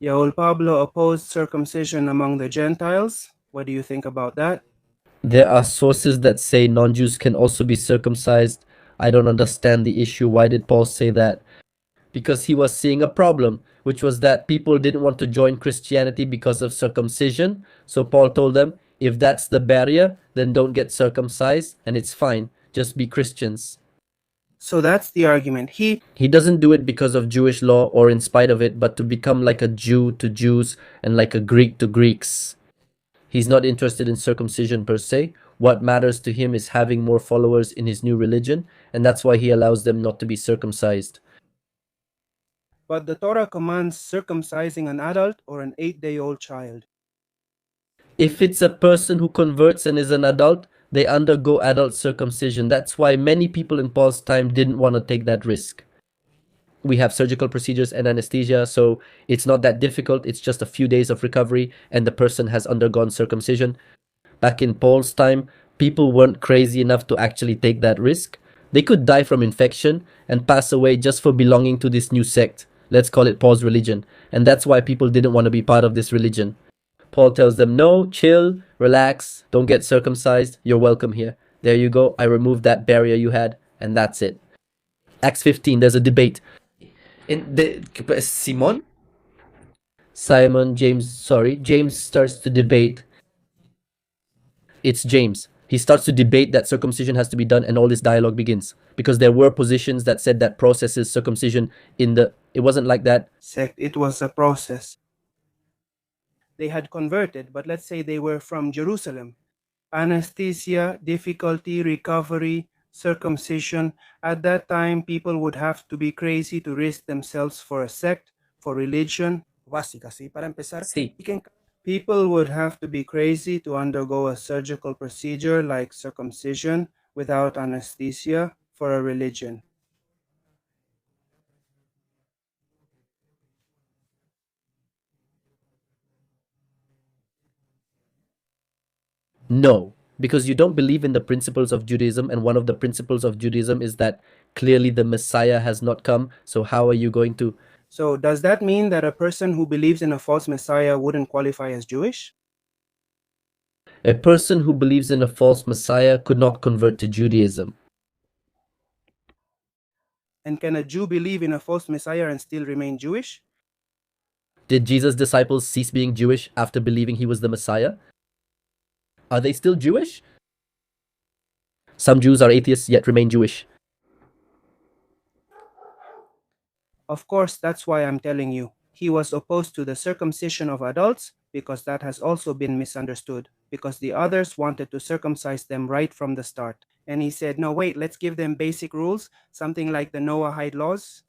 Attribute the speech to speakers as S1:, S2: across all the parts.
S1: Yaul Pablo opposed circumcision among the Gentiles. What do you think about that?
S2: There are sources that say non-Jews can also be circumcised. I don't understand the issue. Why did Paul say that? Because he was seeing a problem, which was that people didn't want to join Christianity because of circumcision. So Paul told them, if that's the barrier, then don't get circumcised and it's fine. Just be Christians.
S1: So that's the argument.
S2: He doesn't do it because of Jewish law or in spite of it, but to become like a Jew to Jews and like a Greek to Greeks. He's not interested in circumcision per se. What matters to him is having more followers in his new religion, and that's why he allows them not to be circumcised.
S1: But the Torah commands circumcising an adult or an 8-day-old child.
S2: If it's a person who converts and is an adult, they undergo adult circumcision. That's why many people in Paul's time didn't want to take that risk. We have surgical procedures and anesthesia, so it's not that difficult. It's just a few days of recovery, and the person has undergone circumcision. Back in Paul's time, people weren't crazy enough to actually take that risk. They could die from infection and pass away just for belonging to this new sect. Let's call it Paul's religion. And that's why people didn't want to be part of this religion. Paul tells them, no, chill, relax, don't get circumcised, you're welcome here. There you go, I removed that barrier you had, and that's it. Acts 15, there's a debate. James starts to debate. It's James. He starts to debate that circumcision has to be done, and all this dialogue begins. Because there were positions that said that processes circumcision it wasn't like that.
S1: Sect, it was a process. They had converted, but let's say they were from Jerusalem. Anesthesia, difficulty, recovery, circumcision. At that time, people would have to be crazy to risk themselves for a sect, for religion. Para empezar,
S2: Sí.
S1: people would have to be crazy to undergo a surgical procedure like circumcision without anesthesia for a religion.
S2: No, because you don't believe in the principles of Judaism, and one of the principles of Judaism is that clearly the Messiah has not come, so how are you going to...
S1: So does that mean that a person who believes in a false Messiah wouldn't qualify as Jewish?
S2: A person who believes in a false Messiah could not convert to Judaism.
S1: And can a Jew believe in a false Messiah and still remain Jewish?
S2: Did Jesus' disciples cease being Jewish after believing he was the Messiah? Are they still Jewish? Some Jews are atheists yet remain Jewish.
S1: Of course, that's why I'm telling you. He was opposed to the circumcision of adults because that has also been misunderstood, because the others wanted to circumcise them right from the start. And he said, no, wait, let's give them basic rules, something like the Noahide laws.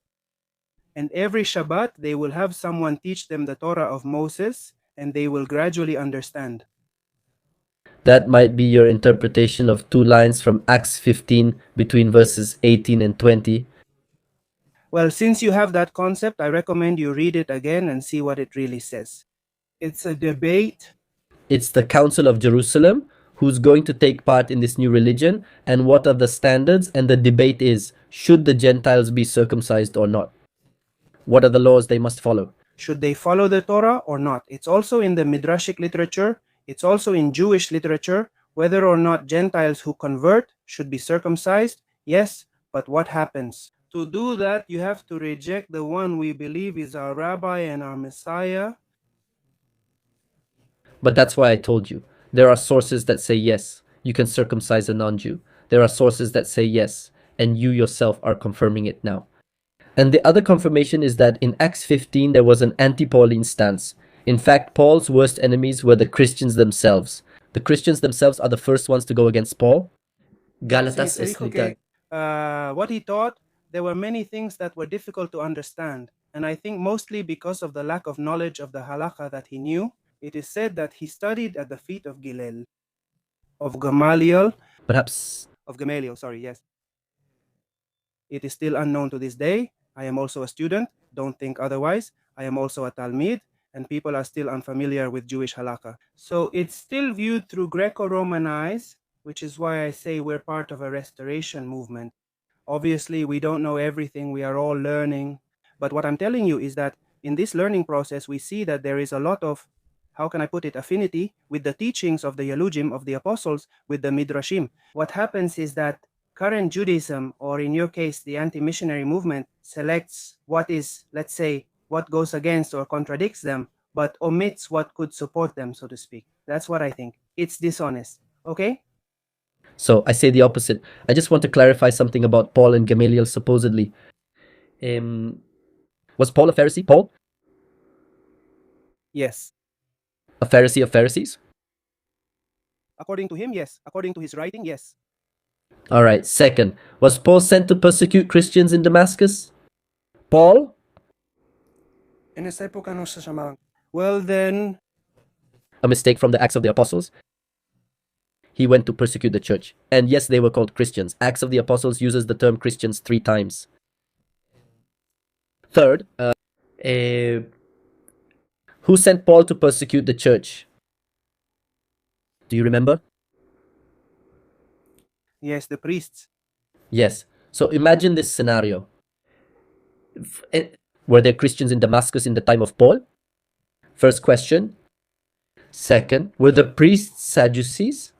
S1: And every Shabbat, they will have someone teach them the Torah of Moses, and they will gradually understand.
S2: That might be your interpretation of two lines from Acts 15 between verses 18 and 20.
S1: Well, since you have that concept, I recommend you read it again and see what it really says. It's a debate.
S2: It's the Council of Jerusalem who's going to take part in this new religion, and what are the standards, and the debate is, should the Gentiles be circumcised or not? What are the laws they must follow?
S1: Should they follow the Torah or not? It's also in the Midrashic literature. It's also in Jewish literature. Whether or not Gentiles who convert should be circumcised, yes, but what happens? To do that, you have to reject the one we believe is our rabbi and our Messiah.
S2: But that's why I told you. There are sources that say yes, you can circumcise a non-Jew. There are sources that say yes, and you yourself are confirming it now. And the other confirmation is that in Acts 15 there was an anti-Pauline stance. In fact, Paul's worst enemies were the Christians themselves. The Christians themselves are the first ones to go against Paul. Gálatas es
S1: what he taught, there were many things that were difficult to understand. And I think mostly because of the lack of knowledge of the Halakha that he knew. It is said that he studied at the feet of Gamaliel.
S2: Perhaps.
S1: Of Gamaliel, sorry, yes. It is still unknown to this day. I am also a student. Don't think otherwise. I am also a Talmid, and people are still unfamiliar with Jewish halakha. So it's still viewed through Greco-Roman eyes, which is why I say we're part of a restoration movement. Obviously, we don't know everything. We are all learning. But what I'm telling you is that in this learning process, we see that there is a lot of, how can I put it, affinity with the teachings of the Yalugim, of the apostles, with the Midrashim. What happens is that current Judaism, or in your case, the anti-missionary movement, selects what is, let's say, what goes against or contradicts them, but omits what could support them, so to speak. That's what I think. It's dishonest. Okay?
S2: So I say the opposite. I just want to clarify something about Paul and Gamaliel, supposedly. Was Paul a Pharisee? Paul?
S1: Yes.
S2: A Pharisee of Pharisees?
S1: According to him, yes. According to his writing, yes.
S2: All right. Second, was Paul sent to persecute Christians in Damascus? Paul?
S1: En esa época no se llamaban. Well, then,
S2: A mistake from the Acts of the Apostles. He went to persecute the church. And yes, they were called Christians. Acts of the Apostles uses the term Christians 3 times. Third, who sent Paul to persecute the church? Do you remember?
S1: yes, the priests.
S2: Yes. So imagine this scenario. Were there Christians in Damascus in the time of Paul? First question. Second, were the priests Sadducees?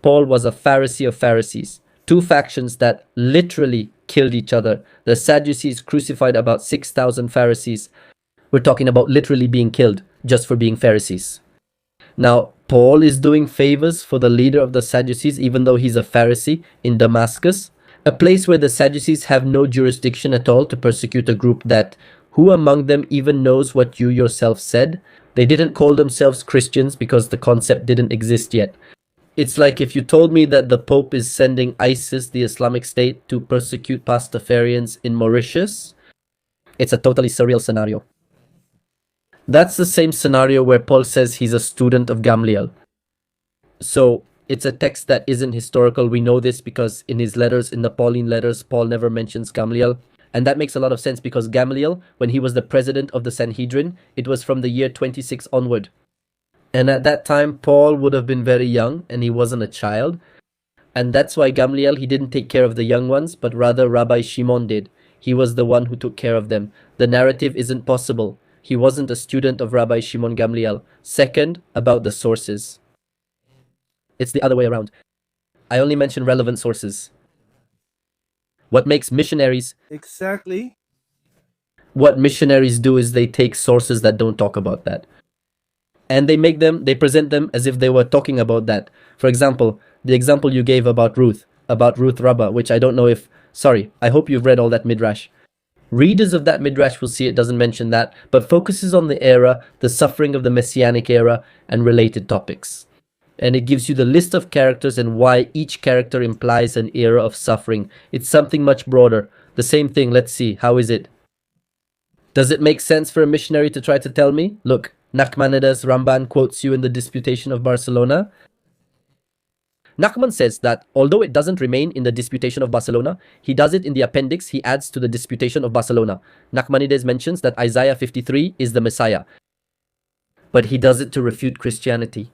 S2: Paul was a Pharisee of Pharisees. 2 factions that literally killed each other. The Sadducees crucified about 6,000 Pharisees. We're talking about literally being killed just for being Pharisees. Now, Paul is doing favors for the leader of the Sadducees, even though he's a Pharisee, in Damascus, a place where the Sadducees have no jurisdiction at all to persecute a group that, who among them even knows what you yourself said? They didn't call themselves Christians because the concept didn't exist yet. It's like if you told me that the Pope is sending ISIS, the Islamic State, to persecute Pastafarians in Mauritius. It's a totally surreal scenario. That's the same scenario where Paul says he's a student of Gamaliel. So it's a text that isn't historical. We know this because in his letters, in the Pauline letters, Paul never mentions Gamaliel. And that makes a lot of sense because Gamaliel, when he was the president of the Sanhedrin, it was from the year 26 onward. And at that time, Paul would have been very young and he wasn't a child. And that's why Gamaliel, he didn't take care of the young ones, but rather Rabbi Shimon did. He was the one who took care of them. The narrative isn't possible. He wasn't a student of Rabbi Shimon Gamaliel. Second, about the sources. It's the other way around. I only mention relevant sources. What makes missionaries...
S1: Exactly.
S2: What missionaries do is they take sources that don't talk about that. And they present them as if they were talking about that. For example, the example you gave about Ruth Rabbah, which I don't know if... Sorry, I hope you've read all that Midrash. Readers of that Midrash will see it doesn't mention that, but focuses on the era, the suffering of the Messianic era, and related topics. And it gives you the list of characters and why each character implies an era of suffering. It's something much broader. The same thing, let's see, how is it? Does it make sense for a missionary to try to tell me? Look, Nachmanides Ramban quotes you in the Disputation of Barcelona. Nachman says that although it doesn't remain in the Disputation of Barcelona, he does it in the appendix he adds to the Disputation of Barcelona. Nachmanides mentions that Isaiah 53 is the Messiah. But he does it to refute Christianity.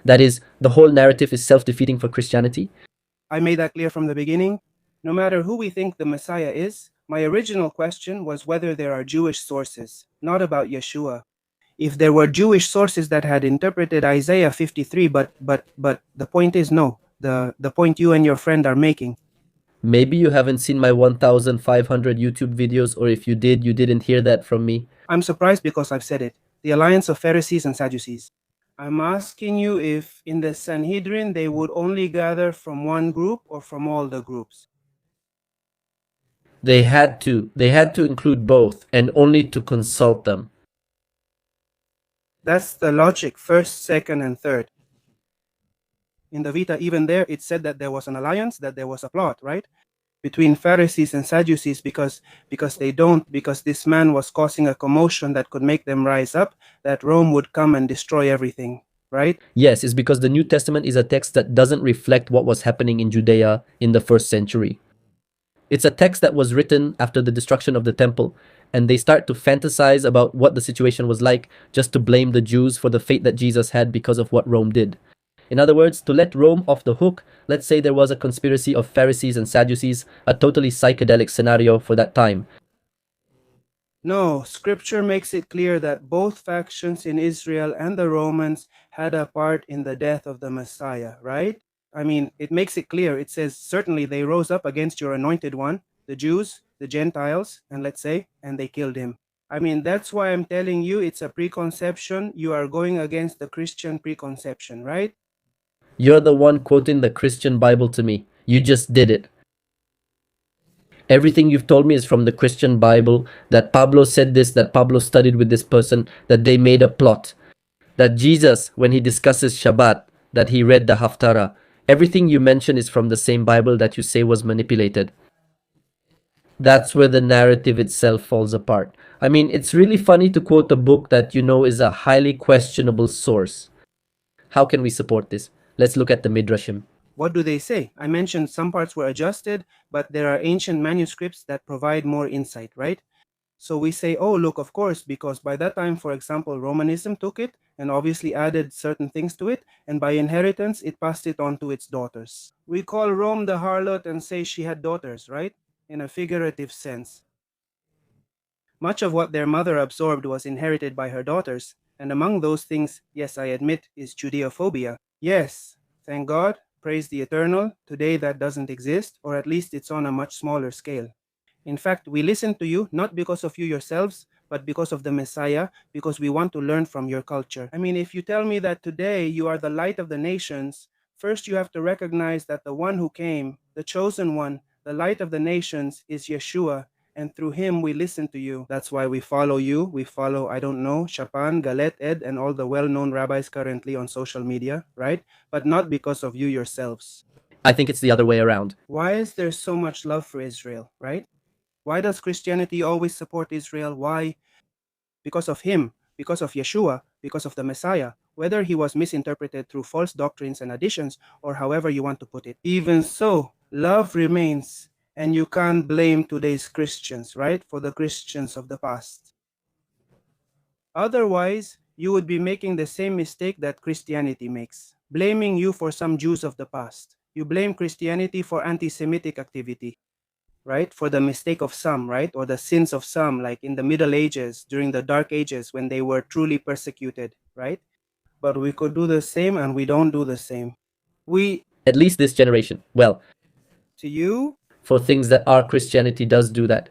S2: That is, the whole narrative is self-defeating for Christianity.
S1: I made that clear from the beginning. No matter who we think the Messiah is, my original question was whether there are Jewish sources, not about Yeshua. If there were Jewish sources that had interpreted Isaiah 53, but the point is no. The point you and your friend are making.
S2: Maybe you haven't seen my 1,500 YouTube videos, or if you did, you didn't hear that from me.
S1: I'm surprised because I've said it. The alliance of Pharisees and Sadducees. I'm asking you if in the Sanhedrin they would only gather from one group or from all the groups.
S2: They had to include both and only to consult them.
S1: That's the logic, first, second, and third. In the Vita, even there, it said that there was an alliance, that there was a plot, right? Between Pharisees and Sadducees because this man was causing a commotion that could make them rise up, that Rome would come and destroy everything, right?
S2: Yes, it's because the New Testament is a text that doesn't reflect what was happening in Judea in the 1st century. It's a text that was written after the destruction of the temple, and they start to fantasize about what the situation was like just to blame the Jews for the fate that Jesus had because of what Rome did. In other words, to let Rome off the hook, let's say there was a conspiracy of Pharisees and Sadducees, a totally psychedelic scenario for that time.
S1: No, scripture makes it clear that both factions in Israel and the Romans had a part in the death of the Messiah, right? I mean, it makes it clear. It says, certainly they rose up against your anointed one, the Jews, the Gentiles, and let's say, and they killed him. I mean, that's why I'm telling you it's a preconception. You are going against the Christian preconception, right?
S2: You're the one quoting the Christian Bible to me. You just did it. Everything you've told me is from the Christian Bible, that Pablo said this, that Pablo studied with this person, that they made a plot. That Jesus, when he discusses Shabbat, that he read the Haftarah. Everything you mention is from the same Bible that you say was manipulated. That's where the narrative itself falls apart. I mean, it's really funny to quote a book that you know is a highly questionable source. How can we support this? Let's look at the Midrashim.
S1: What do they say? I mentioned some parts were adjusted, but there are ancient manuscripts that provide more insight, right? So we say, oh, look, of course, because by that time, for example, Romanism took it and obviously added certain things to it, and by inheritance, it passed it on to its daughters. We call Rome the harlot and say she had daughters, right? In a figurative sense. Much of what their mother absorbed was inherited by her daughters, and among those things, yes, I admit, is Judeophobia. Yes, thank God, praise the Eternal, today that doesn't exist, or at least it's on a much smaller scale. In fact, we listen to you not because of you yourselves, but because of the Messiah, because we want to learn from your culture. I mean, if you tell me that today you are the light of the nations, first you have to recognize that the one who came, the chosen one, the light of the nations, is Yeshua, and through him we listen to you. That's why we follow you. We follow, I don't know, Shapan, Galet, Ed, and all the well-known rabbis currently on social media, right? But not because of you yourselves.
S2: I think it's the other way around.
S1: Why is there so much love for Israel, right? Why does Christianity always support Israel? Why? Because of him, because of Yeshua, because of the Messiah, whether he was misinterpreted through false doctrines and additions, or however you want to put it. Even so, love remains, and you can't blame today's Christians, right? For the Christians of the past. Otherwise, you would be making the same mistake that Christianity makes, blaming you for some Jews of the past. You blame Christianity for anti-Semitic activity, right? For the mistake of some, right? Or the sins of some, like in the Middle Ages, during the Dark Ages, when they were truly persecuted, right? But we could do the same, and we don't do the same. We,
S2: At least this generation. Well,
S1: to you,
S2: for things that our Christianity does do that.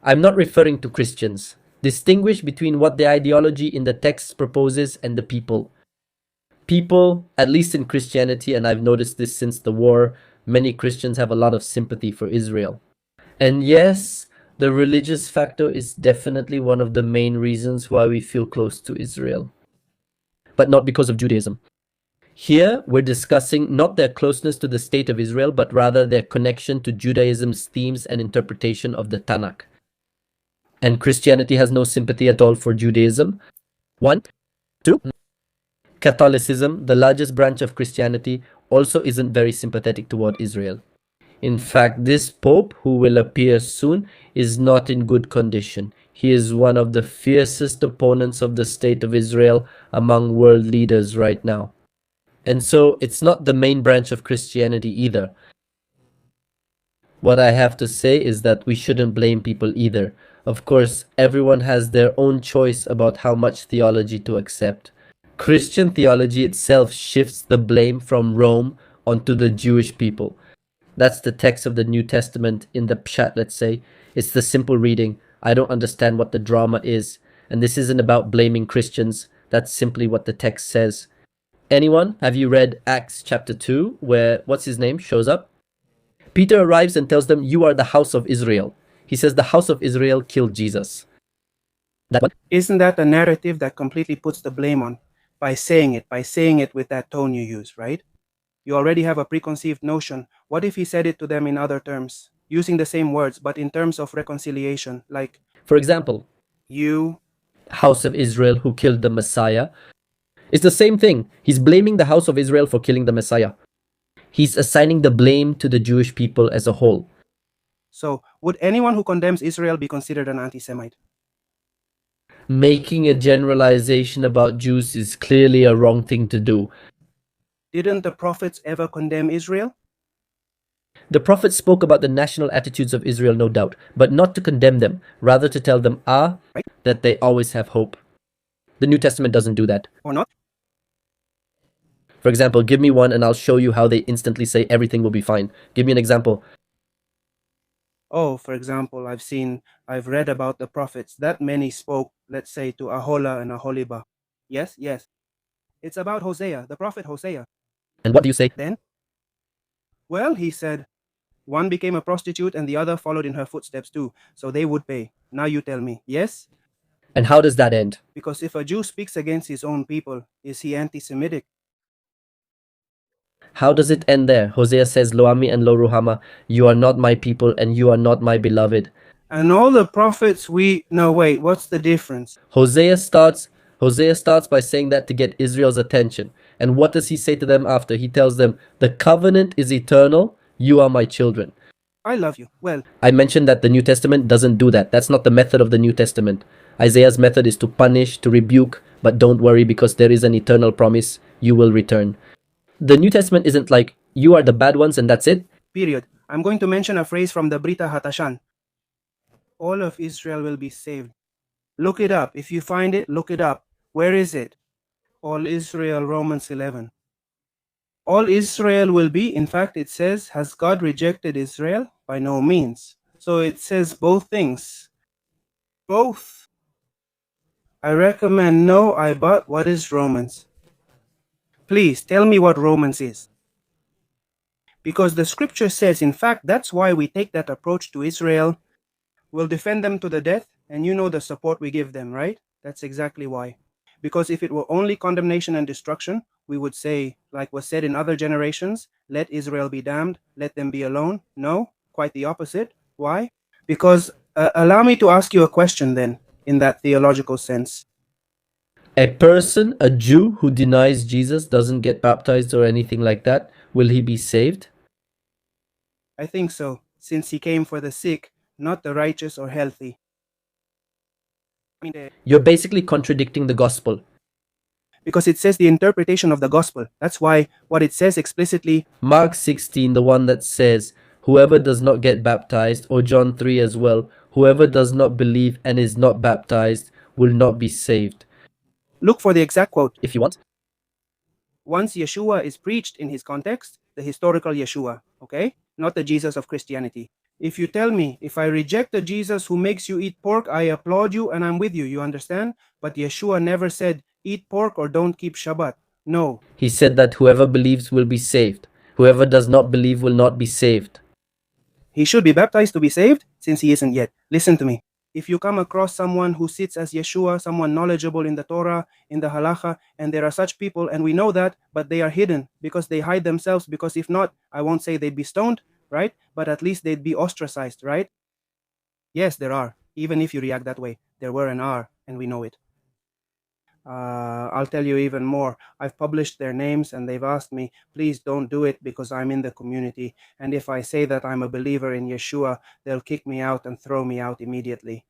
S2: I'm not referring to Christians. Distinguish between what the ideology in the text proposes and the people. People, at least in Christianity, and I've noticed this since the war, many Christians have a lot of sympathy for Israel. And yes, the religious factor is definitely one of the main reasons why we feel close to Israel. But not because of Judaism. Here, we're discussing not their closeness to the state of Israel, but rather their connection to Judaism's themes and interpretation of the Tanakh. And Christianity has no sympathy at all for Judaism. 1. 2. Catholicism, the largest branch of Christianity, also isn't very sympathetic toward Israel. In fact, this Pope, who will appear soon, is not in good condition. He is one of the fiercest opponents of the state of Israel among world leaders right now. And so it's not the main branch of Christianity either. What I have to say is that we shouldn't blame people either. Of course, everyone has their own choice about how much theology to accept. Christian theology itself shifts the blame from Rome onto the Jewish people. That's the text of the New Testament in the Pshat, let's say. It's the simple reading. I don't understand what the drama is. And this isn't about blaming Christians. That's simply what the text says. Anyone? Have you read Acts chapter 2, where what's his name shows up? Peter arrives and tells them, "You are the house of Israel." He says the house of Israel killed Jesus. That one?
S1: isn't that a narrative that completely puts the blame on by saying it with that tone you use, right? You already have a preconceived notion. What if he said it to them in other terms, using the same words, but in terms of reconciliation, like,
S2: For example,
S1: you,
S2: house of Israel who killed the Messiah. It's the same thing. He's blaming the house of Israel for killing the Messiah. He's assigning the blame to the Jewish people as a whole.
S1: So, would anyone who condemns Israel be considered an anti-Semite?
S2: Making a generalization about Jews is clearly a wrong thing to do.
S1: Didn't the prophets ever condemn Israel?
S2: The prophet spoke about the national attitudes of Israel, no doubt, but not to condemn them, rather to tell them,
S1: right?
S2: that they always have hope. The New Testament doesn't do that.
S1: Or not?
S2: For example, give me one and I'll show you how they instantly say everything will be fine. Give me an example.
S1: Oh, for example, I've read about the prophets that many spoke, let's say, to Ahola and Aholiba. Yes, yes. It's about Hosea, the prophet Hosea.
S2: And what do you say?
S1: Then, well, he said, one became a prostitute and the other followed in her footsteps too, so they would pay. Now you tell me, yes?
S2: And how does that end?
S1: Because if a Jew speaks against his own people, is he anti-Semitic?
S2: How does it end there? Hosea says, Lo ami and lo ruhama, you are not my people and you are not my beloved.
S1: And all the prophets no, wait, what's the difference?
S2: Hosea starts by saying that to get Israel's attention. And what does he say to them after? He tells them, the covenant is eternal, you are my children.
S1: I love you. Well,
S2: I mentioned that the New Testament doesn't do that. That's not the method of the New Testament. Isaiah's method is to punish, to rebuke, but don't worry because there is an eternal promise, you will return. The New Testament isn't like, you are the bad ones and that's it.
S1: period. I'm going to mention a phrase from the Brita Hatashan. All of Israel will be saved. Look it up. If you find it, look it up. Where is it? All Israel, Romans 11. All Israel will be, in fact, it says, has God rejected Israel? By no means. So it says both things. Both. I recommend but what is Romans? Please tell me what Romans is. Because the scripture says, in fact, that's why we take that approach to Israel. We'll defend them to the death, and you know the support we give them, right? That's exactly why. Because if it were only condemnation and destruction, we would say, like was said in other generations, let Israel be damned, let them be alone. No, quite the opposite. Why? Because, allow me to ask you a question then, in that theological sense.
S2: A person, a Jew who denies Jesus, doesn't get baptized or anything like that, will he be saved?
S1: I think so, since he came for the sick, not the righteous or healthy.
S2: You're basically contradicting the gospel.
S1: Because it says the interpretation of the gospel. That's why what it says explicitly.
S2: Mark 16, the one that says, whoever does not get baptized, or John 3 as well, whoever does not believe and is not baptized will not be saved.
S1: Look for the exact quote.
S2: If you want.
S1: Once Yeshua is preached in his context, the historical Yeshua, okay? Not the Jesus of Christianity. If you tell me, if I reject the Jesus who makes you eat pork, I applaud you and I'm with you, you understand? But Yeshua never said, eat pork or don't keep Shabbat. No.
S2: He said that whoever believes will be saved. Whoever does not believe will not be saved.
S1: He should be baptized to be saved, since he isn't yet. Listen to me. If you come across someone who sits as Yeshua, someone knowledgeable in the Torah, in the Halakha, and there are such people, and we know that, but they are hidden because they hide themselves, because if not, I won't say they'd be stoned, right? But at least they'd be ostracized, right? Yes, there are. Even if you react that way, there were and are, and we know it. I'll tell you even more. I've published their names and they've asked me, please don't do it because I'm in the community. And if I say that I'm a believer in Yeshua, they'll kick me out and throw me out immediately.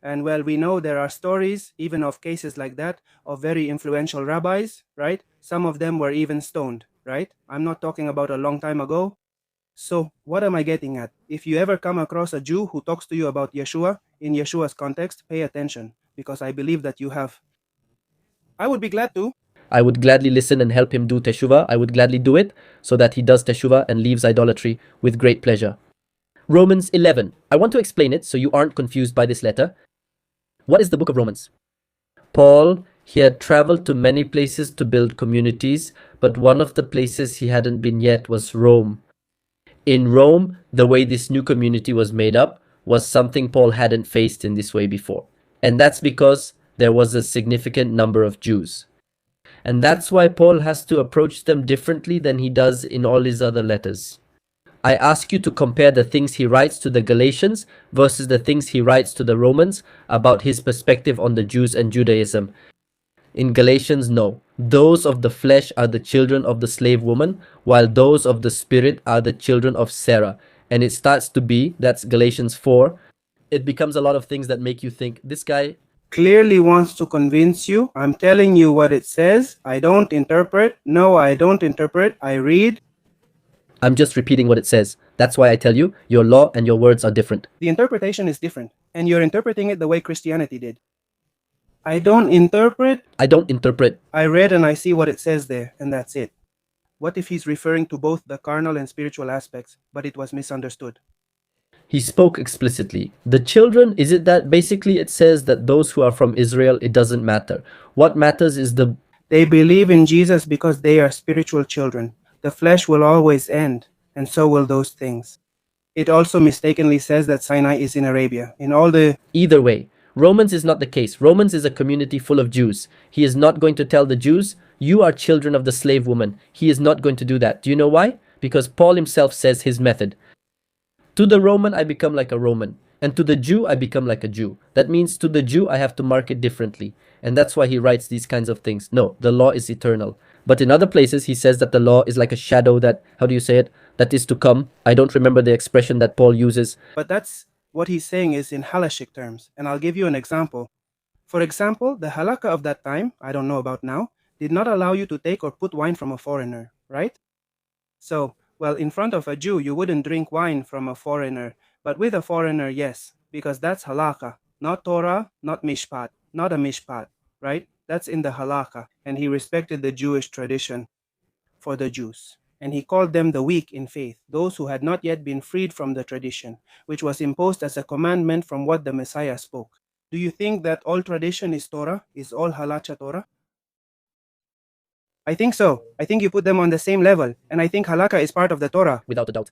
S1: And well, we know there are stories, even of cases like that, of very influential rabbis, right? Some of them were even stoned, right? I'm not talking about a long time ago. So what am I getting at? If you ever come across a Jew who talks to you about Yeshua, in Yeshua's context, pay attention, because I believe that you have. I would be glad to.
S2: I would gladly listen and help him do teshuvah. I would gladly do it so that he does teshuvah and leaves idolatry with great pleasure. Romans 11. I want to explain it so you aren't confused by this letter. What is the book of Romans? Paul, he had traveled to many places to build communities, but one of the places he hadn't been yet was Rome. In Rome, the way this new community was made up was something Paul hadn't faced in this way before. And that's because there was a significant number of Jews. And that's why Paul has to approach them differently than he does in all his other letters. I ask you to compare the things he writes to the Galatians versus the things he writes to the Romans about his perspective on the Jews and Judaism. In Galatians, no. Those of the flesh are the children of the slave woman, while those of the spirit are the children of Sarah. And it starts to be, that's Galatians 4. It becomes a lot of things that make you think, this guy
S1: clearly wants to convince you. I'm telling you what it says. I don't interpret. No, I don't interpret. I read.
S2: I'm just repeating what it says. That's why I tell you, your law and your words are different.
S1: The interpretation is different, and you're interpreting it the way Christianity did. I don't interpret. I read and I see what it says there, and that's it. What if he's referring to both the carnal and spiritual aspects, but it was misunderstood?
S2: He spoke explicitly. The children, is it that basically it says that those who are from Israel, it doesn't matter. What matters is the...
S1: They believe in Jesus because they are spiritual children. The flesh will always end, and so will those things. It also mistakenly says that Sinai is in Arabia. In all the...
S2: Either way, Romans is not the case. Romans is a community full of Jews. He is not going to tell the Jews, you are children of the slave woman. He is not going to do that. Do you know why? Because Paul himself says his method. To the Roman, I become like a Roman. And to the Jew, I become like a Jew. That means to the Jew, I have to mark it differently. And that's why he writes these kinds of things. No, the law is eternal. But in other places, he says that the law is like a shadow that, how do you say it? That is to come. I don't remember the expression that Paul uses.
S1: But that's what he's saying is in Halakhic terms. And I'll give you an example. For example, the Halakha of that time, I don't know about now, did not allow you to take or put wine from a foreigner, right? So, well, in front of a Jew, you wouldn't drink wine from a foreigner, but with a foreigner, yes, because that's halakha, not Torah, not mishpat, not a mishpat, right? That's in the halakha, and he respected the Jewish tradition for the Jews. And he called them the weak in faith, those who had not yet been freed from the tradition, which was imposed as a commandment from what the Messiah spoke. Do you think that all tradition is Torah? Is all halacha Torah? I think so. I think you put them on the same level, and I think halakha is part of the Torah.
S2: Without a doubt.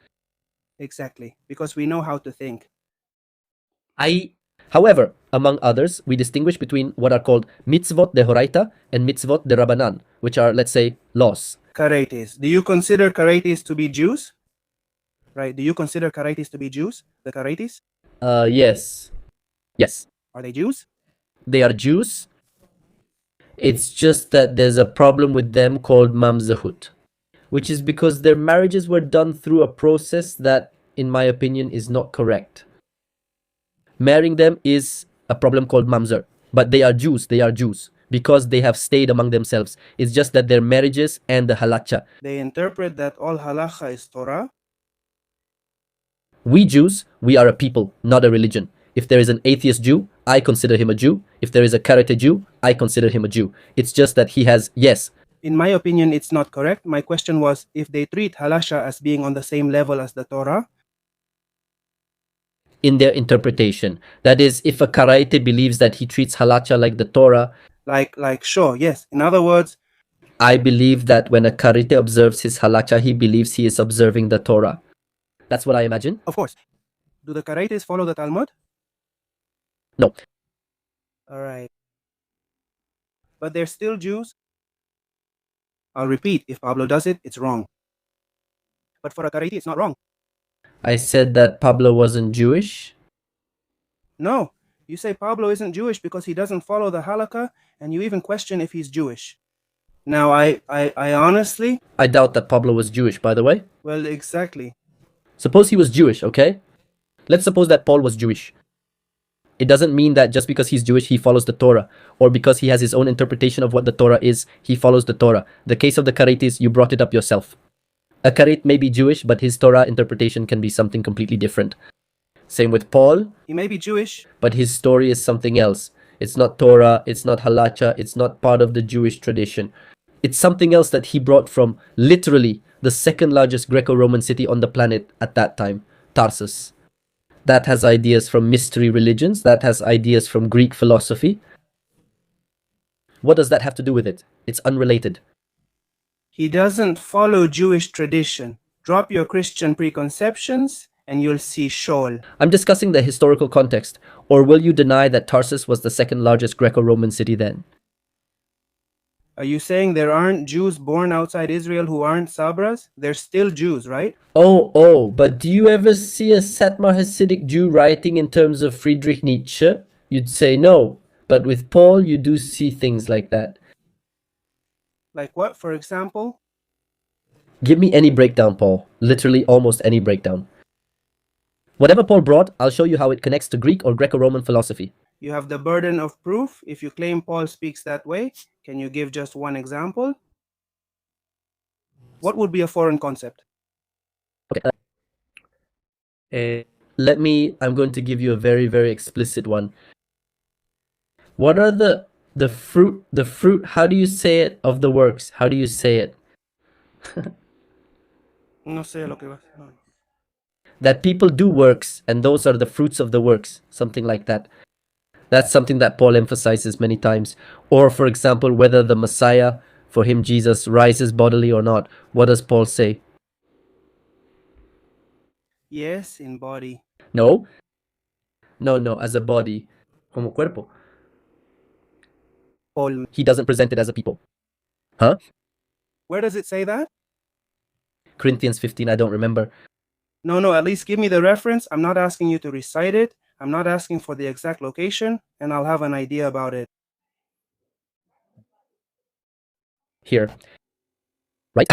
S1: Exactly, because we know how to think.
S2: However, among others, we distinguish between what are called mitzvot dehoraita and mitzvot derabanan, which are, let's say, laws.
S1: Karaites. Do you consider Karaites to be Jews? Right, do you consider Karaites to be Jews? The Karaites?
S2: Yes. Yes.
S1: Are they Jews?
S2: They are Jews. It's just that there's a problem with them called mamzahut, which is because their marriages were done through a process that, in my opinion, is not correct. Marrying them is a problem called mamzer, but they are Jews, because they have stayed among themselves. It's just that their marriages and the halacha.
S1: They interpret that all halakha is Torah.
S2: We Jews, we are a people, not a religion. If there is an atheist Jew, I consider him a Jew. If there is a Karate Jew, I consider him a Jew. It's just that he has, yes.
S1: In my opinion, it's not correct. My question was, if they treat halasha as being on the same level as the Torah,
S2: in their interpretation. That is, if a Karaite believes that he treats halacha like the Torah,
S1: sure, yes. In other words,
S2: I believe that when a Karaite observes his halacha, he believes he is observing the Torah. That's what I imagine.
S1: Of course. Do the Karaites follow the Talmud?
S2: No.
S1: Alright. But they're still Jews? I'll repeat, if Pablo does it, it's wrong. But for a Karaite, it's not wrong.
S2: I said that Pablo wasn't Jewish?
S1: No. You say Pablo isn't Jewish because he doesn't follow the halakha, and you even question if he's Jewish. Now, I honestly...
S2: I doubt that Pablo was Jewish, by the way.
S1: Well, exactly.
S2: Suppose he was Jewish, okay? Let's suppose that Paul was Jewish. It doesn't mean that just because he's Jewish, he follows the Torah. Or because he has his own interpretation of what the Torah is, he follows the Torah. The case of the Karaites, you brought it up yourself. A Karait may be Jewish, but his Torah interpretation can be something completely different. Same with Paul.
S1: He may be Jewish,
S2: but his story is something else. It's not Torah, it's not halacha, it's not part of the Jewish tradition. It's something else that he brought from literally the second largest Greco-Roman city on the planet at that time, Tarsus. That has ideas from mystery religions, that has ideas from Greek philosophy. What does that have to do with it? It's unrelated.
S1: He doesn't follow Jewish tradition. Drop your Christian preconceptions and you'll see Shol.
S2: I'm discussing the historical context. Or will you deny that Tarsus was the second largest Greco-Roman city then?
S1: Are you saying there aren't Jews born outside Israel who aren't Sabras? They're still Jews, right?
S2: But do you ever see a Satmar Hasidic Jew writing in terms of Friedrich Nietzsche? You'd say no. But with Paul, you do see things like that.
S1: Like what, for example?
S2: Give me any breakdown, Paul. Literally almost any breakdown. Whatever Paul brought, I'll show you how it connects to Greek or Greco-Roman philosophy.
S1: You have the burden of proof. If you claim Paul speaks that way, can you give just one example? What would be a foreign concept?
S2: Okay. I'm going to give you a very, very explicit one. What are the fruit, how do you say it, of the works? How do you say it?
S1: No sé lo que vas. No.
S2: That people do works, and those are the fruits of the works, something like that. That's something that Paul emphasizes many times. Or, for example, whether the Messiah, for him Jesus, rises bodily or not. What does Paul say?
S1: Yes, in body.
S2: No, no, as a body, como cuerpo.
S1: Paul.
S2: He doesn't present it as a people. Huh?
S1: Where does it say that?
S2: Corinthians 15, I don't remember.
S1: No, at least give me the reference. I'm not asking you to recite it. I'm not asking for the exact location, and I'll have an idea about it.
S2: Here. Right?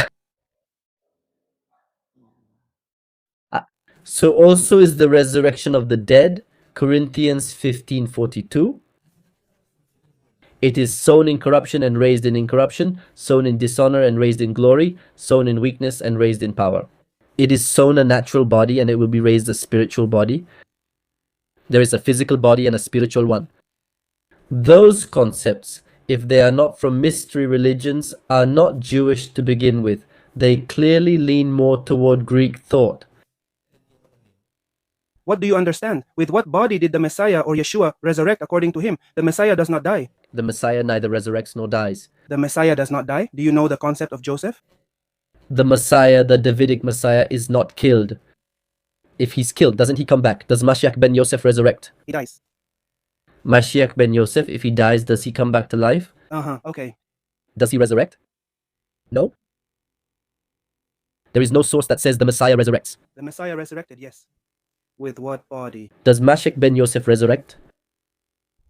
S2: So also is the resurrection of the dead, Corinthians 15:42. It is sown in corruption and raised in incorruption, sown in dishonor and raised in glory, sown in weakness and raised in power. It is sown a natural body and it will be raised a spiritual body. There is a physical body and a spiritual one. Those concepts, if they are not from mystery religions, are not Jewish to begin with. They clearly lean more toward Greek thought.
S1: What do you understand? With what body did the Messiah or Yeshua resurrect according to him? The Messiah does not die.
S2: The Messiah neither resurrects nor dies.
S1: The Messiah does not die. Do you know the concept of Joseph?
S2: The Messiah, the Davidic Messiah, is not killed. If he's killed, doesn't he come back? Does Mashiach ben Yosef resurrect?
S1: He dies.
S2: Mashiach ben Yosef, if he dies, does he come back to life?
S1: Okay.
S2: Does he resurrect? No. There is no source that says the Messiah resurrects.
S1: The Messiah resurrected, yes. With what body?
S2: Does Mashiach ben Yosef resurrect?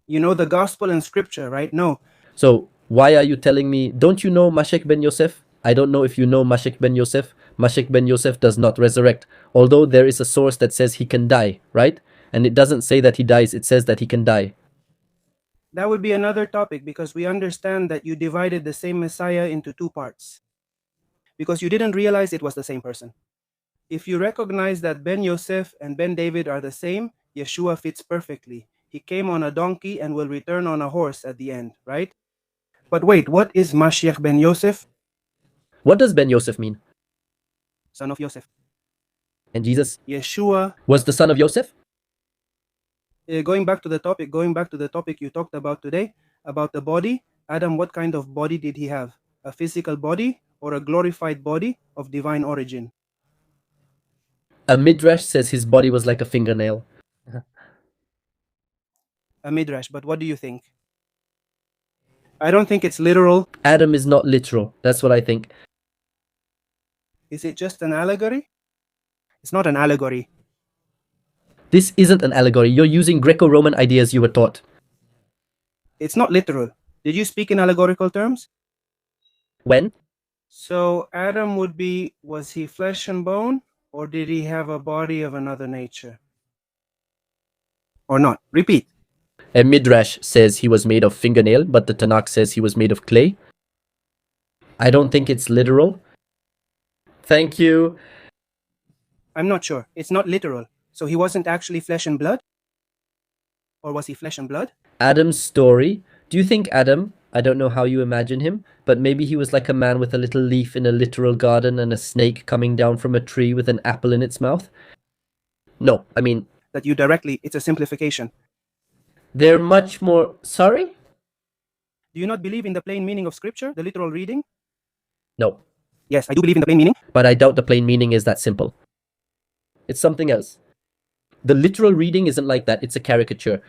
S1: You know the gospel and scripture, right? No.
S2: So why are you telling me, don't you know Mashiach ben Yosef? I don't know if you know Mashiach ben Yosef. Mashiach ben Yosef does not resurrect, although there is a source that says he can die, right? And it doesn't say that he dies, it says that he can die.
S1: That would be another topic because we understand that you divided the same Messiah into two parts because you didn't realize it was the same person. If you recognize that Ben Yosef and Ben David are the same, Yeshua fits perfectly. He came on a donkey and will return on a horse at the end, right? But wait, what is Mashiach ben Yosef?
S2: What does ben Yosef mean?
S1: Son of Yosef.
S2: And Jesus
S1: Yeshua.
S2: was the son of Yosef?
S1: Going back to the topic you talked about today, about the body, Adam, what kind of body did he have? A physical body or a glorified body of divine origin?
S2: A midrash says his body was like a fingernail.
S1: A midrash, but what do you think? I don't think it's literal.
S2: Adam is not literal. That's what I think.
S1: Is it just an allegory? It's not an allegory.
S2: This isn't an allegory. You're using Greco-Roman ideas you were taught.
S1: It's not literal. Did you speak in allegorical terms?
S2: When?
S1: So Adam was he flesh and bone, or did he have a body of another nature? Or not? Repeat.
S2: A midrash says he was made of fingernail, but the Tanakh says he was made of clay. I don't think it's literal. Thank you.
S1: I'm not sure. It's not literal. So he wasn't actually flesh and blood? Or was he flesh and blood?
S2: Adam's story. Do you think Adam, I don't know how you imagine him, but maybe he was like a man with a little leaf in a literal garden and a snake coming down from a tree with an apple in its mouth? No, I mean...
S1: That you directly, it's a simplification.
S2: They're much more... Sorry?
S1: Do you not believe in the plain meaning of scripture, the literal reading?
S2: No.
S1: Yes, I do believe in the plain meaning.
S2: But I doubt the plain meaning is that simple. It's something else. The literal reading isn't like that, it's a caricature.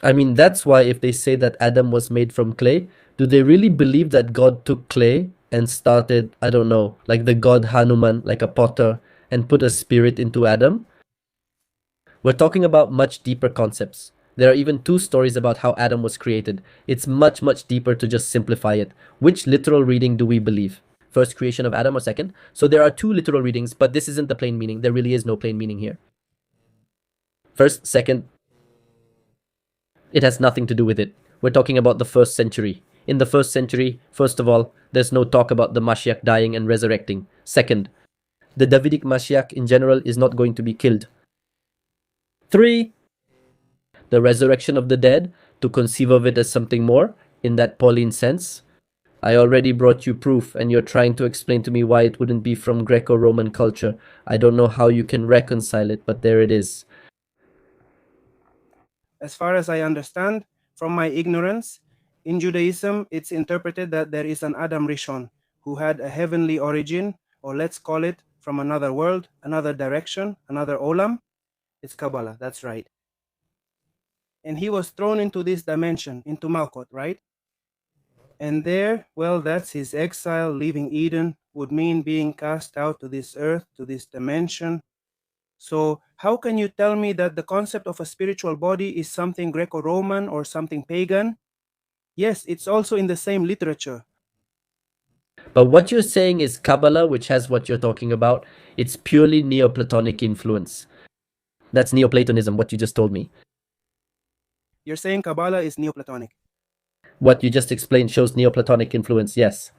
S2: I mean, that's why if they say that Adam was made from clay, do they really believe that God took clay and started, I don't know, like the god Hanuman, like a potter, and put a spirit into Adam? We're talking about much deeper concepts. There are even two stories about how Adam was created. It's much, much deeper to just simplify it. Which literal reading do we believe? First creation of Adam or second? So there are two literal readings, but this isn't the plain meaning. There really is no plain meaning here. First, second, it has nothing to do with it. We're talking about the first century. In the first century, first of all, there's no talk about the Mashiach dying and resurrecting. Second, the Davidic Mashiach in general is not going to be killed. 3, the resurrection of the dead, to conceive of it as something more, in that Pauline sense. I already brought you proof, and you're trying to explain to me why it wouldn't be from Greco-Roman culture. I don't know how you can reconcile it, but there it is.
S1: As far as I understand, from my ignorance, in Judaism, it's interpreted that there is an Adam Rishon who had a heavenly origin, or let's call it from another world, another direction, another olam. It's Kabbalah, that's right. And he was thrown into this dimension, into Malkut, right? And there, well, that's his exile, leaving Eden, would mean being cast out to this earth, to this dimension. So how can you tell me that the concept of a spiritual body is something Greco-Roman or something pagan? Yes, it's also in the same literature.
S2: But what you're saying is Kabbalah, which has what you're talking about. It's purely Neoplatonic influence. That's Neoplatonism, what you just told me.
S1: You're saying Kabbalah is Neoplatonic.
S2: What you just explained shows Neoplatonic influence, yes.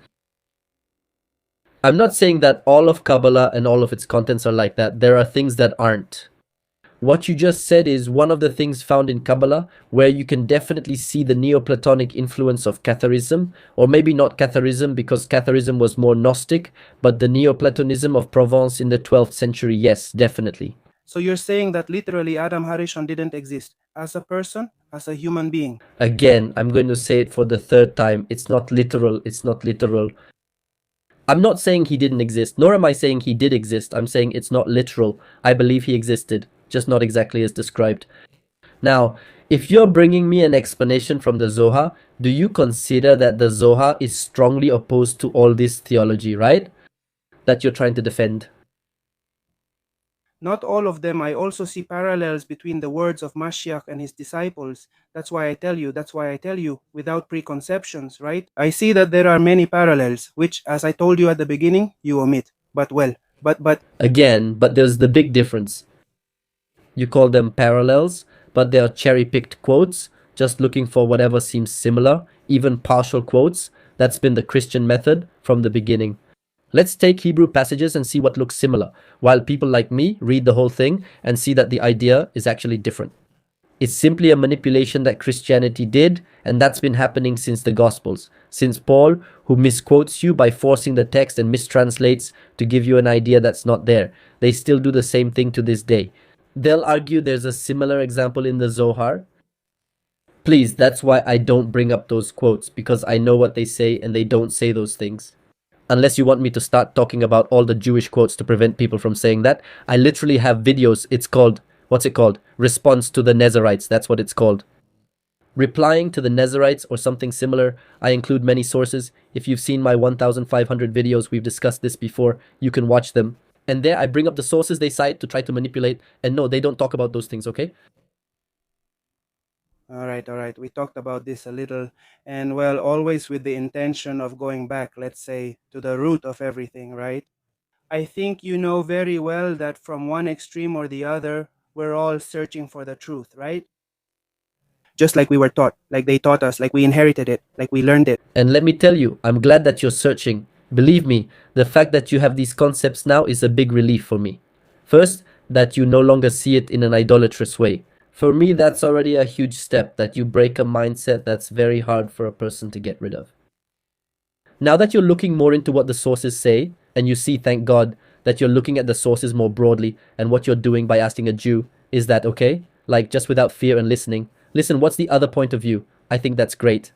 S2: I'm not saying that all of Kabbalah and all of its contents are like that. There are things that aren't. What you just said is one of the things found in Kabbalah where you can definitely see the Neoplatonic influence of Catharism, or maybe not Catharism because Catharism was more Gnostic, but the Neoplatonism of Provence in the 12th century, yes, definitely.
S1: So you're saying that literally Adam Harishon didn't exist as a person, as a human being.
S2: Again, I'm going to say it for the third time. It's not literal. It's not literal. I'm not saying he didn't exist, nor am I saying he did exist. I'm saying it's not literal. I believe he existed, just not exactly as described. Now, if you're bringing me an explanation from the Zohar, do you consider that the Zohar is strongly opposed to all this theology, right? That you're trying to defend?
S1: Not all of them. I also see parallels between the words of Mashiach and his disciples. That's why I tell you, without preconceptions, right? I see that there are many parallels, which, as I told you at the beginning, you omit. But well, but
S2: Again, but there's the big difference. You call them parallels, but they are cherry-picked quotes, just looking for whatever seems similar, even partial quotes. That's been the Christian method from the beginning. Let's take Hebrew passages and see what looks similar, while people like me read the whole thing and see that the idea is actually different. It's simply a manipulation that Christianity did, and that's been happening since the Gospels. Since Paul, who misquotes you by forcing the text and mistranslates to give you an idea that's not there. They still do the same thing to this day. They'll argue there's a similar example in the Zohar. Please, that's why I don't bring up those quotes, because I know what they say and they don't say those things. Unless you want me to start talking about all the Jewish quotes to prevent people from saying that. I literally have videos. It's called, what's it called? Response to the Nazarites. That's what it's called. Replying to the Nazarites or something similar. I include many sources. If you've seen my 1,500 videos, we've discussed this before. You can watch them. And there I bring up the sources they cite to try to manipulate. And no, they don't talk about those things, okay?
S1: all right. We talked about this a little, and well, always with the intention of going back, let's say, to the root of everything, right? I think you know very well that from one extreme or the other, we're all searching for the truth, right? Just like we were taught, like they taught us, like we inherited it, like we learned it.
S2: And let me tell you, I'm glad that you're searching. Believe me, the fact that you have these concepts now is a big relief for me. First, that you no longer see it in an idolatrous way. For me, that's already a huge step, that you break a mindset that's very hard for a person to get rid of. Now that you're looking more into what the sources say, and you see, thank God, that you're looking at the sources more broadly and what you're doing by asking a Jew, is that okay? Like, just without fear and listening. Listen, what's the other point of view? I think that's great.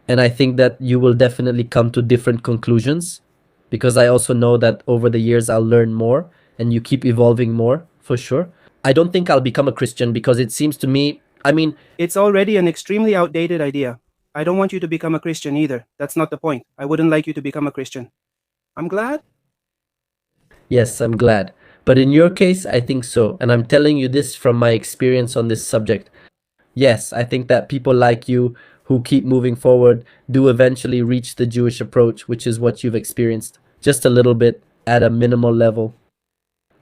S2: And I think that you will definitely come to different conclusions, because I also know that over the years I'll learn more and you keep evolving more, for sure. I don't think I'll become a Christian because it seems to me,
S1: It's already an extremely outdated idea. I don't want you to become a Christian either. That's not the point. I wouldn't like you to become a Christian. I'm glad.
S2: yes, I'm glad. But in your case, I think so. And I'm telling you this from my experience on this subject. Yes, I think that people like you who keep moving forward do eventually reach the Jewish approach, which is what you've experienced. Just a little bit at a minimal level.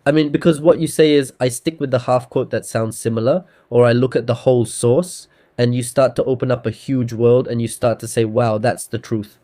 S2: Because what you say is, I stick with the half quote that sounds similar, or I look at the whole source, and you start to open up a huge world and you start to say, wow, that's the truth.